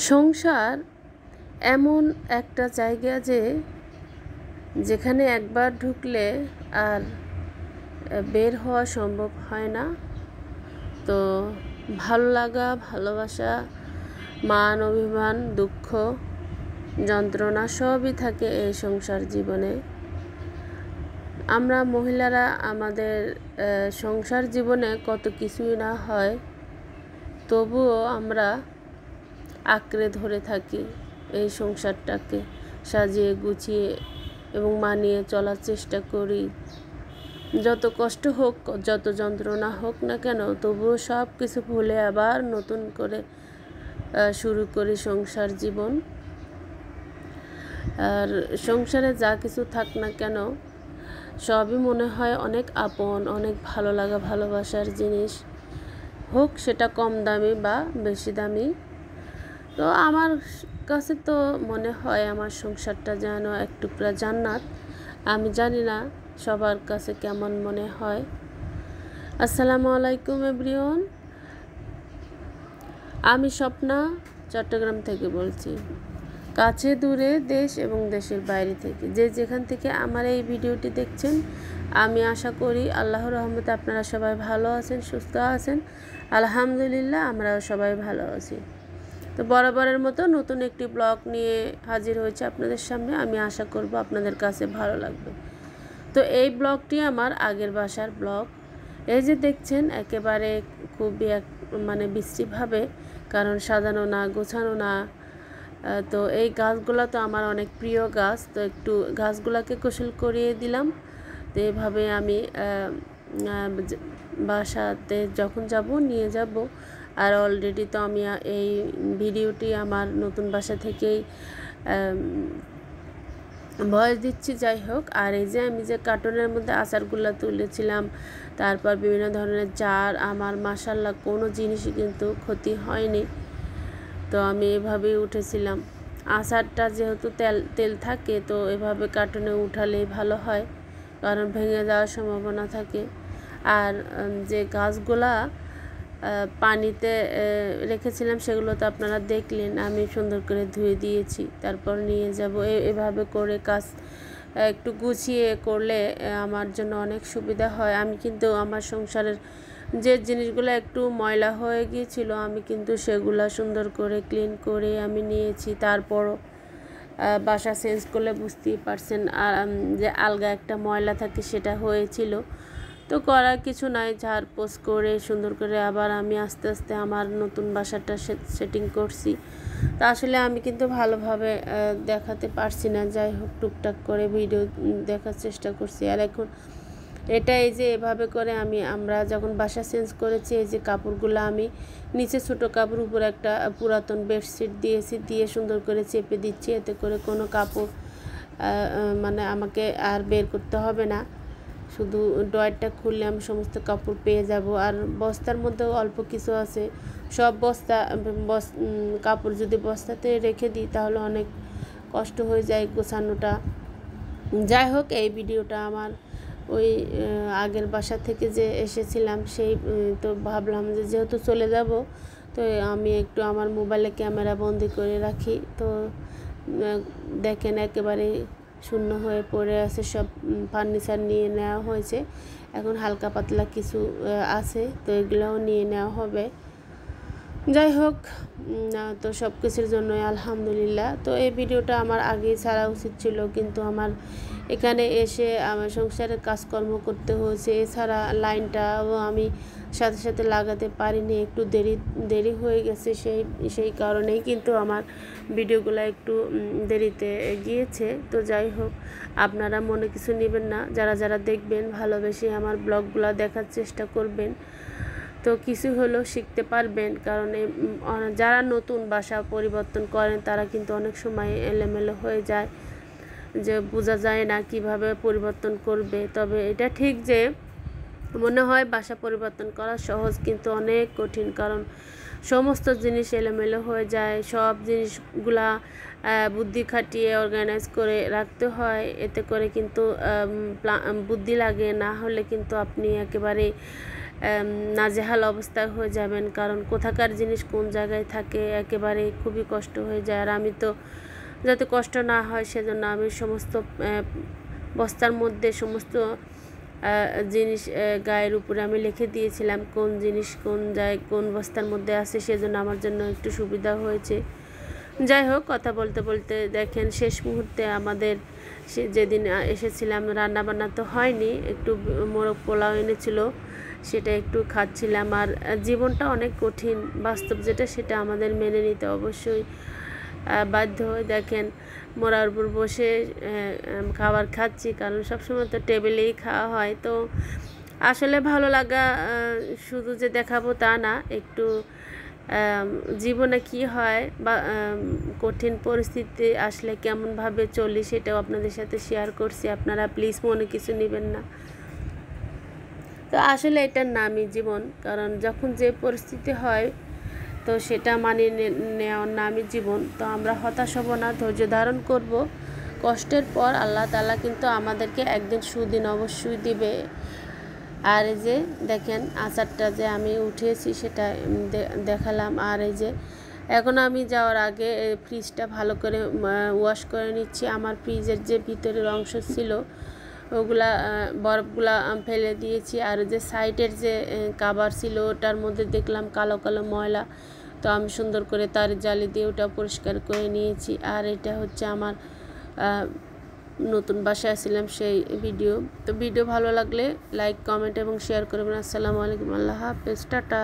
সংসার এমন একটা জায়গা যেখানে একবার ঢুকলে আর বের হওয়া সম্ভব হয় না। তো ভালো লাগা, ভালোবাসা, মান অভিমান, দুঃখ, যন্ত্রণা সবই থাকে এই সংসার জীবনে। আমরা মহিলারা আমাদের সংসার জীবনে কত কিছুই না হয়, তবুও আমরা আঁকড়ে ধরে থাকি এই সংসারটাকে, সাজিয়ে গুছিয়ে এবং মানিয়ে চলার চেষ্টা করি। যত কষ্ট হোক, যত যন্ত্রণা হোক না কেন, তবুও সব কিছু ভুলে আবার নতুন করে শুরু করি সংসার জীবন। আর সংসারে যা কিছু থাক না কেন, সবই মনে হয় অনেক আপন, অনেক ভালো লাগা, ভালোবাসার জিনিস, হোক সেটা কম দামি বা বেশি দামি। তো আমার কাছে তো মনে হয় আমার সংসারটা যেন এক টুকরা জান্নাত। আমি জানি না সবার কাছে কেমন মনে হয়। আসসালামু আলাইকুম এভরিওয়ান, আমি স্বপ্না চট্টগ্রাম থেকে বলছি, কাছে দূরে, দেশ এবং দেশের বাইরে থেকে যে যেখান থেকে আমার এই ভিডিওটি দেখছেন, আমি আশা করি আল্লাহর রহমতে আপনারা সবাই ভালো আছেন, সুস্থ আছেন। আলহামদুলিল্লাহ, আমরাও সবাই ভালো আছি। তো বরাবরের মতো নতুন একটি ব্লগ নিয়ে হাজির হয়েছে আপনাদের সামনে। আমি আশা করব আপনাদের কাছে ভালো লাগবে। তো এই ব্লগটি আমার আগের বাসার ব্লগ। এই যে দেখছেন, একেবারে খুবই বিশ্রীভাবে, কারণ সাজানো না, গোছানো না। তো এই গাছগুলো তো আমার অনেক প্রিয় গাছ, তো একটু গাছগুলোকে গোসল করিয়ে দিলাম। তো এভাবে আমি বাসাতে যখন যাব নিয়ে যাব। আর অলরেডি তো আমি এই ভিডিওটি আমার নতুন বাসা থেকেই ভয়েস দিচ্ছি, যাই হোক। আর এই যে আমি যে কার্টুনের মধ্যে আচারগুলো তুলেছিলাম, তারপর বিভিন্ন ধরনের জার, আমার মাশাআল্লাহ কোনো জিনিসই কিন্তু ক্ষতি হয়নি। তো আমি এভাবেই উঠেছিলাম। আচারটা যেহেতু তেল থাকে, তো এভাবে কার্টুনে উঠালেই ভালো হয়, কারণ ভেঙে যাওয়ার সম্ভাবনা থাকে। আর যে গাছগুলা পানিতে রেখেছিলাম, সেগুলো তো আপনারা দেখলেন, আমি সুন্দর করে ধুয়ে দিয়েছি, তারপর নিয়ে যাব। এভাবে করে কাজ একটু গুছিয়ে করলে আমার জন্য অনেক সুবিধা হয়। আমি কিন্তু আমার সংসারের যে জিনিসগুলো একটু ময়লা হয়ে গিয়েছিল, আমি কিন্তু সেগুলো সুন্দর করে ক্লিন করে আমি নিয়েছি। তারপরও বাসা চেঞ্জ করলে বুঝতেই পারছেন, আর যে আলগা একটা ময়লা থাকে সেটা হয়েছিল। তো করার কিছু নাই, ঝাড়পোছ করে সুন্দর করে আবার আমি আস্তে আস্তে আমার নতুন বাসাটা সেটিং করছি। তা আসলে আমি কিন্তু ভালোভাবে দেখাতে পারছি না, যাই হোক টুকটাক করে ভিডিও দেখার চেষ্টা করছি। আর এখন এটা এই যে এভাবে করে আমরা যখন বাসা চেঞ্জ করেছি, এই যে কাপড়গুলো আমি নিচে ছোটো কাপড়, উপরে একটা পুরাতন বেডশিট দিয়েছি, দিয়ে সুন্দর করে চেপে দিচ্ছি, এতে করে কোনো কাপড় আমাকে আর বের করতে হবে না। শুধু ড্রয়ারটা খুললে আমি সমস্ত কাপড় পেয়ে যাব। আর বস্তার মধ্যেও অল্প কিছু আছে, সব কাপড় যদি বস্তাতে রেখে দিই তাহলে অনেক কষ্ট হয়ে যায় গোছানোটা। যাই হোক, এই ভিডিওটা আমার ওই আগের বাসা থেকে যে এসেছিলাম, সেই তো ভাবলাম যে যেহেতু চলে যাব, তো আমি একটু আমার মোবাইলে ক্যামেরা বন্দি করে রাখি। তো দেখেন একেবারে শূন্য হয়ে পড়ে আছে, সব ফার্নিচার নিয়ে নেওয়া হয়েছে। এখন হালকা পাতলা কিছু আছে, তো এগুলোও নিয়ে নেওয়া হবে। যাই হোক, তো সব কিছুর জন্যই আলহামদুলিল্লাহ। তো এই ভিডিওটা আমার আগেই ছাড়া উচিত ছিল, কিন্তু আমার এখানে এসে আমার সংসারের কাজকর্ম করতে হয়েছে। এছাড়া লাইনটাও আমি সাথে সাথে লাগাতে পারিনি, একটু দেরি হয়ে গেছে। সেই কারণেই কিন্তু আমার ভিডিওগুলো একটু দেরিতে গিয়েছে। তো যাই হোক, আপনারা মনে কিছু নেবেন না, যারা দেখবেন ভালোবেসে আমার ব্লগগুলো দেখার চেষ্টা করবেন, তো কিছু হলেও শিখতে পারবেন। কারণ যারা নতুন বাসা পরিবর্তন করেন, তারা কিন্তু অনেক সময় এলোমেলো হয়ে যায়, যে বোঝা যায় না কিভাবে পরিবর্তন করবে। তবে এটা ঠিক যে মনে হয় বাসা পরিবর্তন করা সহজ, কিন্তু অনেক কঠিন, কারণ সমস্ত জিনিস এলোমেলো হয়ে যায়। সব জিনিসগুলা বুদ্ধি খাটিয়ে অর্গানাইজ করে রাখতে হয়, এতে করে কিন্তু বুদ্ধি লাগে, না হলে কিন্তু আপনি একেবারে নাজেহাল অবস্থা হয়ে যাবেন, কারণ কোথাকার জিনিস কোন জায়গায় থাকে একেবারে খুবই কষ্ট হয়ে যায়। আর আমি তো যাতে কষ্ট না হয় সেজন্য আমি সমস্ত বস্তার মধ্যে সমস্ত জিনিস গায়ের উপরে আমি লিখে দিয়েছিলাম কোন জিনিস কোন কোন বস্তার মধ্যে আছে, সেজন্য আমার জন্য একটু সুবিধা হয়েছে। যাই হোক, কথা বলতে বলতে দেখেন শেষ মুহূর্তে আমাদের যেদিন এসেছিলাম রান্নাবান্না তো হয়নি, একটু মোরগ পোলাও এনেছিল, সেটা একটু খাচ্ছিলাম। আর জীবনটা অনেক কঠিন, বাস্তব যেটা সেটা আমাদের মেনে নিতে অবশ্যই বাধ্য হয়ে। দেখেন মোড়ার উপর বসে খাবার খাচ্ছি, কারণ সবসময় তো টেবিলেই খাওয়া হয়। তো আসলে ভালো লাগা শুধু যে দেখাবো তা না, একটু জীবনে কি হয় বা কঠিন পরিস্থিতি আসলে কেমনভাবে চলি সেটাও আপনাদের সাথে শেয়ার করছি। আপনারা প্লিজ মনে কিছু নেবেন না। তো আসলে এটার নামই জীবন, কারণ যখন যে পরিস্থিতি হয় তো সেটা মানিয়ে নেওয়ার নামই জীবন। তো আমরা হতাশ হব না, ধৈর্য ধারণ করব। কষ্টের পর আল্লাহ তাআলা কিন্তু আমাদেরকে একদিন সুদিন অবশ্যই দিবে। আর এই যে দেখেন আচারটা যে আমি উঠিয়েছি সেটা দেখালাম। আর এই যে এখন আমি যাওয়ার আগে ফ্রিজটা ভালো করে ওয়াশ করে নিচ্ছি। আমার ফ্রিজের যে ভিতরের অংশ ছিল ওগুলা বরফগুলা ফেলে দিয়েছি। আর যে সাইডের যে কাভার ছিল ওটার মধ্যে দেখলাম কালো কালো ময়লা, তো আমি সুন্দর করে তার জালি দিয়ে ওটা পরিষ্কার করে নিয়েছি। আর এটা হচ্ছে আমার নতুন বাসায় আসছিলাম সেই ভিডিও। তো ভিডিও ভালো লাগলে লাইক কমেন্ট এবং শেয়ার করবেন। আসসালামু আলাইকুম, আল্লাহ হাফেজ, টাটা।